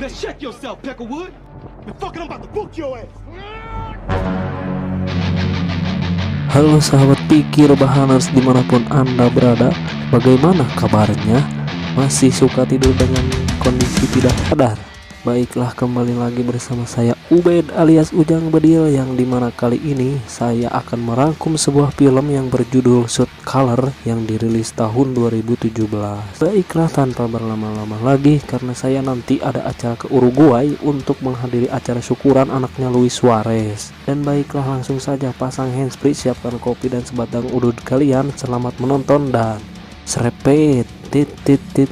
Let's check yourself, Peckerwood. The fuck, I'm about to book your ass. Halo sahabat pikir Bahaners dimanapun Anda berada, bagaimana kabarnya? Masih suka tidur dengan kondisi tidak sadar? Baiklah, kembali lagi bersama saya Ubed alias Ujang Bedil, yang dimana kali ini saya akan merangkum sebuah film yang berjudul Shoot Color yang dirilis tahun 2017. Baiklah, tanpa berlama-lama lagi, karena saya nanti ada acara ke Uruguay untuk menghadiri acara syukuran anaknya Luis Suarez. Dan baiklah, langsung saja pasang handsfree, siapkan kopi dan sebatang udud kalian. Selamat menonton dan serepet titit.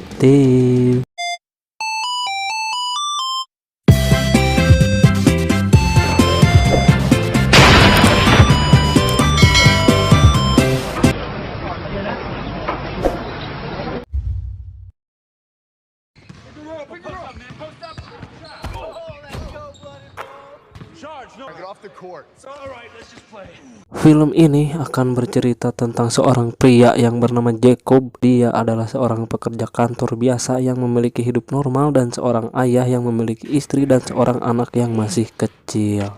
Film ini akan bercerita tentang seorang pria yang bernama Jacob. Dia adalah seorang pekerja kantor biasa yang memiliki hidup normal dan seorang ayah yang memiliki istri dan seorang anak yang masih kecil.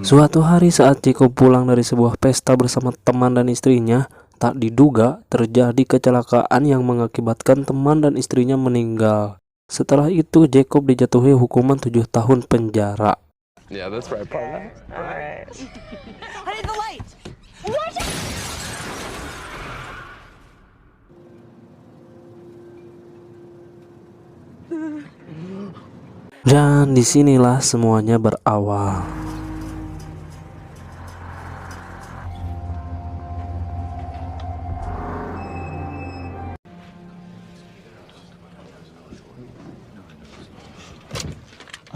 Suatu hari saat Jacob pulang dari sebuah pesta bersama teman dan istrinya, tak diduga terjadi kecelakaan yang mengakibatkan teman dan istrinya meninggal. Setelah itu Jacob dijatuhi hukuman 7 tahun penjara. Yeah, that's right, partner. Alright. I need the light! What? Dan disinilah semuanya berawal.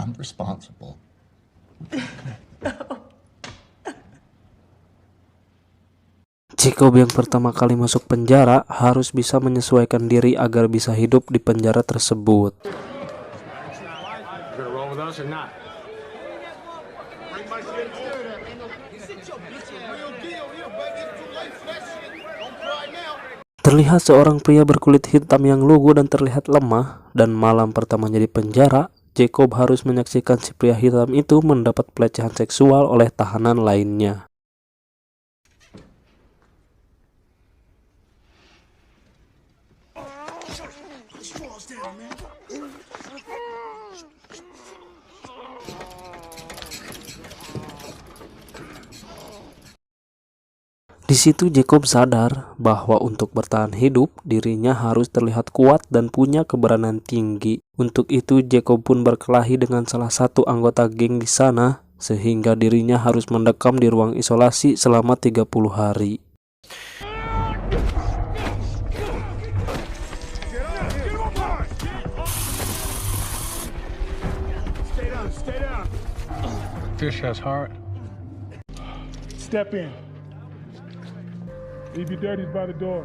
I'm responsible. Jacob yang pertama kali masuk penjara harus bisa menyesuaikan diri agar bisa hidup di penjara tersebut. Terlihat seorang pria berkulit hitam yang lugu dan terlihat lemah, dan malam pertamanya di penjara, Jacob harus menyaksikan si pria hitam itu mendapat pelecehan seksual oleh tahanan lainnya. Di situ Jacob sadar bahwa untuk bertahan hidup, dirinya harus terlihat kuat dan punya keberanian tinggi. Untuk itu Jacob pun berkelahi dengan salah satu anggota geng di sana, sehingga dirinya harus mendekam di ruang isolasi selama 30 hari. Fish has heart. Step in. Leave your dirties by the door.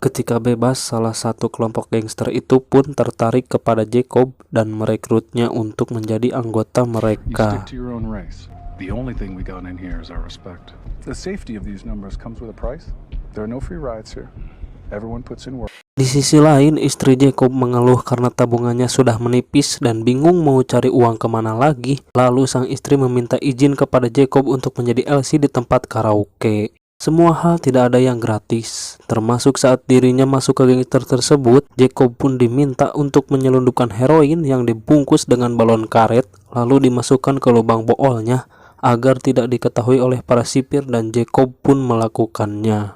Ketika bebas, salah satu kelompok gangster itu pun tertarik kepada Jacob dan merekrutnya untuk menjadi anggota mereka. Stick to your own race. The only thing we got in here is our respect. The safety of these numbers comes with a price. There are no free rides here. Everyone puts in work. Di sisi lain, istri Jacob mengeluh karena tabungannya sudah menipis dan bingung mau cari uang kemana lagi. Lalu sang istri meminta izin kepada Jacob untuk menjadi LC di tempat karaoke. Semua hal tidak ada yang gratis, termasuk saat dirinya masuk ke gangster tersebut. Jacob pun diminta untuk menyelundupkan heroin yang dibungkus dengan balon karet, lalu dimasukkan ke lubang boolnya agar tidak diketahui oleh para sipir, dan Jacob pun melakukannya.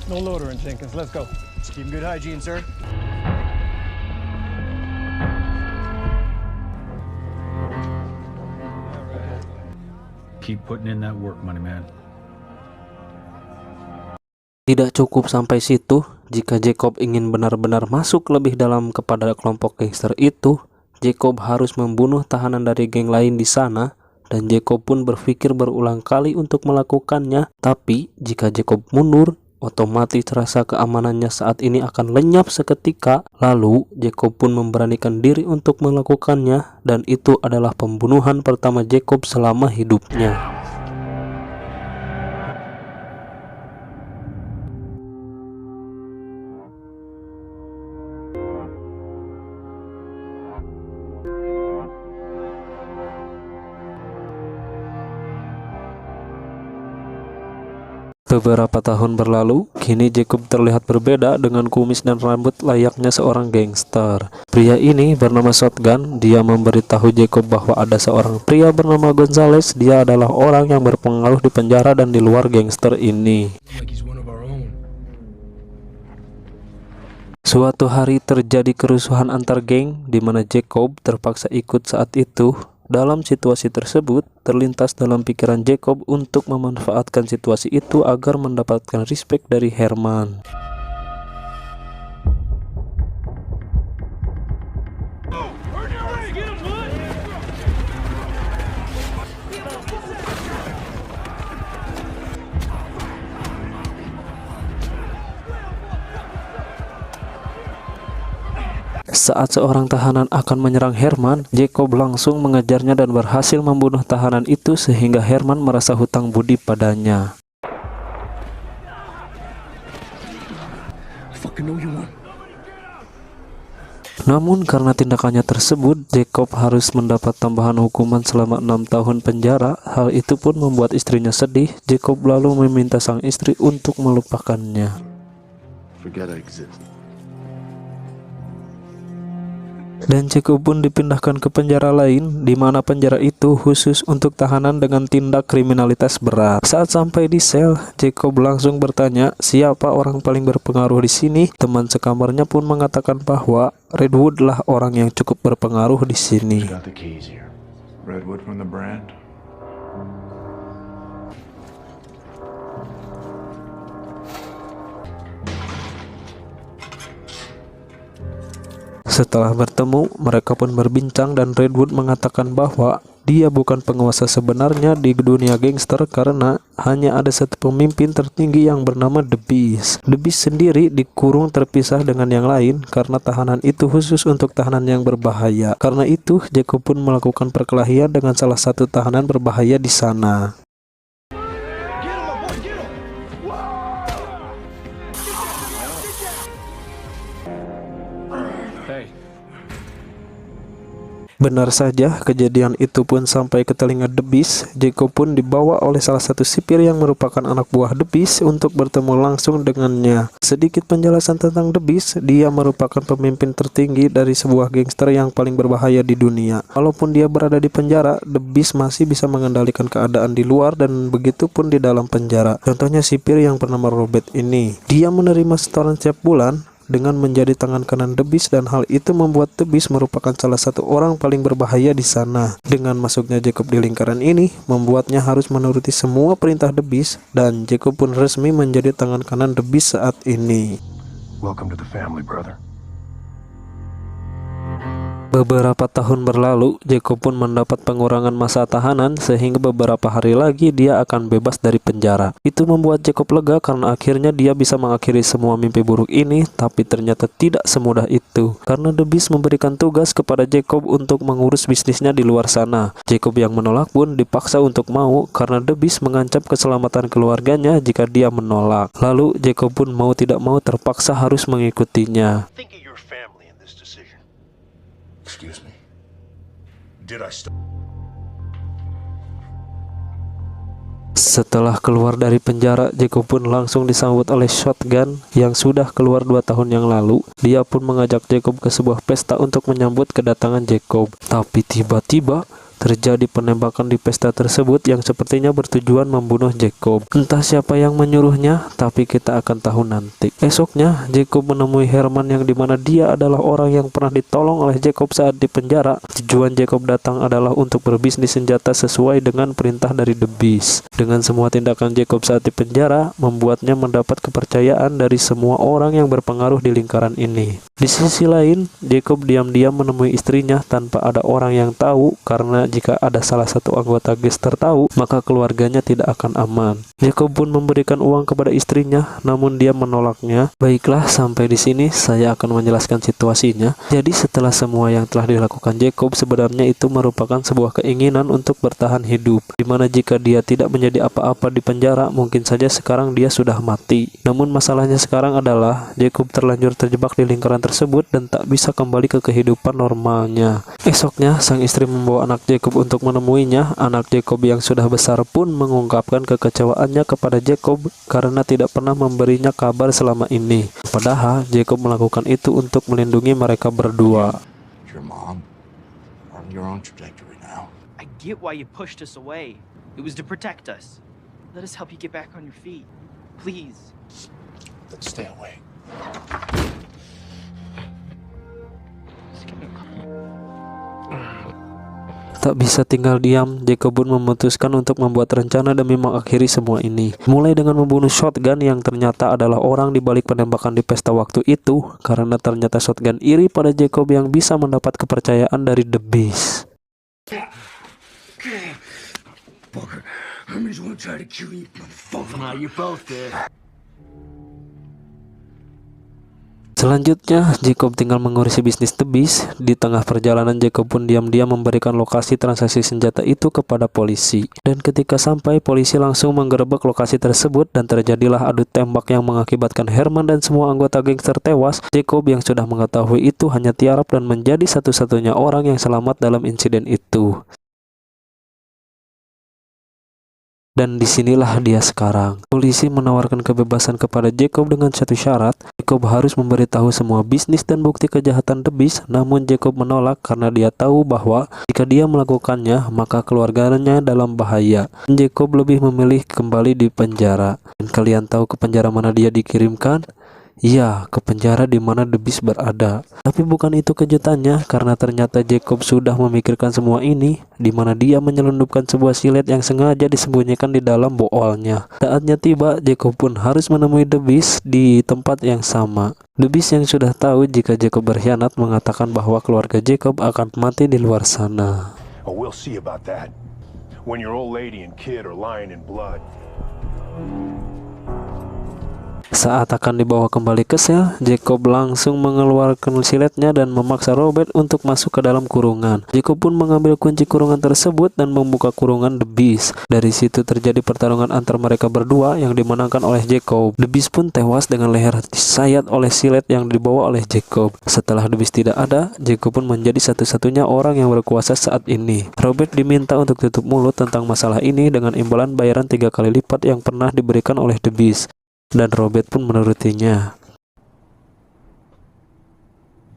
No loitering, Jenkins. Let's go. Keep good hygiene, sir. Keep putting in that work, money man. Tidak cukup sampai situ, jika Jacob ingin benar-benar masuk lebih dalam kepada kelompok gangster itu, Jacob harus membunuh tahanan dari geng lain di sana, dan Jacob pun berpikir berulang kali untuk melakukannya. Tapi jika Jacob mundur, otomatis rasa keamanannya saat ini akan lenyap seketika. Lalu Jacob pun memberanikan diri untuk melakukannya, dan itu adalah pembunuhan pertama Jacob selama hidupnya. Beberapa tahun berlalu, kini Jacob terlihat berbeda dengan kumis dan rambut layaknya seorang gangster. Pria ini bernama Shotgun. Dia memberitahu Jacob bahwa ada seorang pria bernama Gonzales. Dia adalah orang yang berpengaruh di penjara dan di luar gangster ini. Suatu hari terjadi kerusuhan antar geng di mana Jacob terpaksa ikut saat itu. Dalam situasi tersebut, terlintas dalam pikiran Jacob untuk memanfaatkan situasi itu agar mendapatkan respect dari Herman. Saat seorang tahanan akan menyerang Herman, Jacob langsung mengejarnya dan berhasil membunuh tahanan itu sehingga Herman merasa hutang budi padanya. Namun karena tindakannya tersebut, Jacob harus mendapat tambahan hukuman selama 6 tahun penjara. Hal itu pun membuat istrinya sedih. Jacob lalu meminta sang istri untuk melupakannya. Forget I exist. Dan Jacob pun dipindahkan ke penjara lain, di mana penjara itu khusus untuk tahanan dengan tindak kriminalitas berat. Saat sampai di sel, Jacob langsung bertanya siapa orang paling berpengaruh di sini. Teman sekamarnya pun mengatakan bahwa Redwood lah orang yang cukup berpengaruh di sini. Got the keys here. Redwood from the brand. Setelah bertemu, mereka pun berbincang dan Redwood mengatakan bahwa dia bukan penguasa sebenarnya di dunia gangster karena hanya ada satu pemimpin tertinggi yang bernama The Beast. The Beast sendiri dikurung terpisah dengan yang lain karena tahanan itu khusus untuk tahanan yang berbahaya. Karena itu, Jacob pun melakukan perkelahian dengan salah satu tahanan berbahaya di sana. Benar saja, kejadian itu pun sampai ke telinga The Beast. Jacob pun dibawa oleh salah satu sipir yang merupakan anak buah The Beast untuk bertemu langsung dengannya. Sedikit penjelasan tentang The Beast, dia merupakan pemimpin tertinggi dari sebuah gangster yang paling berbahaya di dunia. Walaupun dia berada di penjara, The Beast masih bisa mengendalikan keadaan di luar dan begitu pun di dalam penjara. Contohnya sipir yang bernama Robert ini. Dia menerima setoran setiap bulan dengan menjadi tangan kanan The Beast, dan hal itu membuat The Beast merupakan salah satu orang paling berbahaya di sana. Dengan masuknya Jacob di lingkaran ini, membuatnya harus menuruti semua perintah The Beast, dan Jacob pun resmi menjadi tangan kanan The Beast saat ini. Welcome to the family, brother. Beberapa tahun berlalu, Jacob pun mendapat pengurangan masa tahanan sehingga beberapa hari lagi dia akan bebas dari penjara. Itu membuat Jacob lega karena akhirnya dia bisa mengakhiri semua mimpi buruk ini, tapi ternyata tidak semudah itu. Karena The Beast memberikan tugas kepada Jacob untuk mengurus bisnisnya di luar sana. Jacob yang menolak pun dipaksa untuk mau karena The Beast mengancam keselamatan keluarganya jika dia menolak. Lalu Jacob pun mau tidak mau terpaksa harus mengikutinya. Excuse me. Did I Setelah keluar dari penjara, Jacob pun langsung disambut oleh Shotgun yang sudah keluar 2 tahun yang lalu. Dia pun mengajak Jacob ke sebuah pesta untuk menyambut kedatangan Jacob. Tapi tiba-tiba terjadi penembakan di pesta tersebut yang sepertinya bertujuan membunuh Jacob. Entah siapa yang menyuruhnya, tapi kita akan tahu nanti. Esoknya, Jacob menemui Herman yang dimana dia adalah orang yang pernah ditolong oleh Jacob saat di penjara. Tujuan Jacob datang adalah untuk berbisnis senjata sesuai dengan perintah dari The Beast. Dengan semua tindakan Jacob saat di penjara, membuatnya mendapat kepercayaan dari semua orang yang berpengaruh di lingkaran ini. Di sisi lain, Jacob diam-diam menemui istrinya tanpa ada orang yang tahu, karena jika ada salah satu anggota gangster tahu, maka keluarganya tidak akan aman. Jacob pun memberikan uang kepada istrinya, namun dia menolaknya. Baiklah, sampai di sini saya akan menjelaskan situasinya. Jadi setelah semua yang telah dilakukan Jacob, sebenarnya itu merupakan sebuah keinginan untuk bertahan hidup, dimana jika dia tidak menjadi apa-apa di penjara, mungkin saja sekarang dia sudah mati. Namun masalahnya sekarang adalah Jacob terlanjur terjebak di lingkaran tersebut dan tak bisa kembali ke kehidupan normalnya. Esoknya, sang istri membawa anak Jacob untuk menemuinya. Anak Jacob yang sudah besar pun mengungkapkan kekecewaannya kepada Jacob karena tidak pernah memberinya kabar selama ini. Padahal Jacob melakukan itu untuk melindungi mereka berdua. Your mom, are on your own trajectory now. I get why you pushed us away. It was to protect us. Let us help you get back on your feet. Please. Then stay away. Tak bisa tinggal diam, Jacob pun memutuskan untuk membuat rencana demi mengakhiri semua ini. Mulai dengan membunuh Shotgun yang ternyata adalah orang di balik penembakan di pesta waktu itu, karena ternyata Shotgun iri pada Jacob yang bisa mendapat kepercayaan dari The Beast. Selanjutnya, Jacob tinggal mengurusi bisnis The Beast. Di tengah perjalanan, Jacob pun diam-diam memberikan lokasi transaksi senjata itu kepada polisi. Dan ketika sampai, polisi langsung menggerebek lokasi tersebut dan terjadilah adu tembak yang mengakibatkan Herman dan semua anggota gangster tewas. Jacob yang sudah mengetahui itu hanya tiarap dan menjadi satu-satunya orang yang selamat dalam insiden itu. Dan disinilah dia sekarang. Polisi menawarkan kebebasan kepada Jacob dengan satu syarat. Jacob harus memberitahu semua bisnis dan bukti kejahatan The Beast. Namun Jacob menolak karena dia tahu bahwa jika dia melakukannya, maka keluarganya dalam bahaya. Jacob lebih memilih kembali di penjara. Dan kalian tahu ke penjara mana dia dikirimkan? Ya, ke penjara di mana The Beast berada. Tapi bukan itu kejutannya, karena ternyata Jacob sudah memikirkan semua ini, di mana dia menyelundupkan sebuah silet yang sengaja disembunyikan di dalam boolnya. Saatnya tiba, Jacob pun harus menemui The Beast di tempat yang sama. The Beast yang sudah tahu jika Jacob berkhianat mengatakan bahwa keluarga Jacob akan mati di luar sana. Oh, we'll see about that. When your old lady and kid are lying in blood. Saat akan dibawa kembali ke sel, Jacob langsung mengeluarkan siletnya dan memaksa Robert untuk masuk ke dalam kurungan. Jacob pun mengambil kunci kurungan tersebut dan membuka kurungan The Beast. Dari situ terjadi pertarungan antar mereka berdua yang dimenangkan oleh Jacob. The Beast pun tewas dengan leher disayat oleh silet yang dibawa oleh Jacob. Setelah The Beast tidak ada, Jacob pun menjadi satu-satunya orang yang berkuasa saat ini. Robert diminta untuk tutup mulut tentang masalah ini dengan imbalan bayaran 3 kali lipat yang pernah diberikan oleh The Beast. Dan Robert pun menurutinya.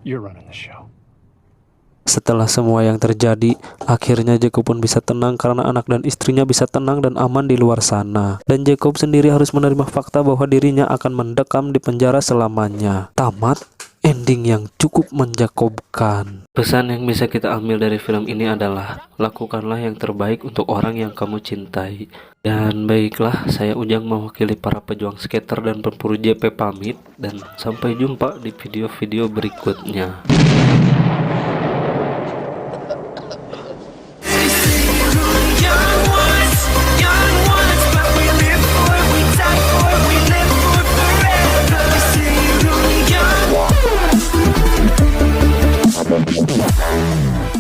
You're running the show. Setelah semua yang terjadi, akhirnya Jacob pun bisa tenang karena anak dan istrinya bisa tenang dan aman di luar sana. Dan Jacob sendiri harus menerima fakta bahwa dirinya akan mendekam di penjara selamanya. Tamat. Ending yang cukup menjakobkan. Pesan yang bisa kita ambil dari film ini adalah lakukanlah yang terbaik untuk orang yang kamu cintai. Dan baiklah, saya Ujang mewakili para pejuang skater dan pemburu JP pamit. Dan sampai jumpa di video-video berikutnya. We'll be right back.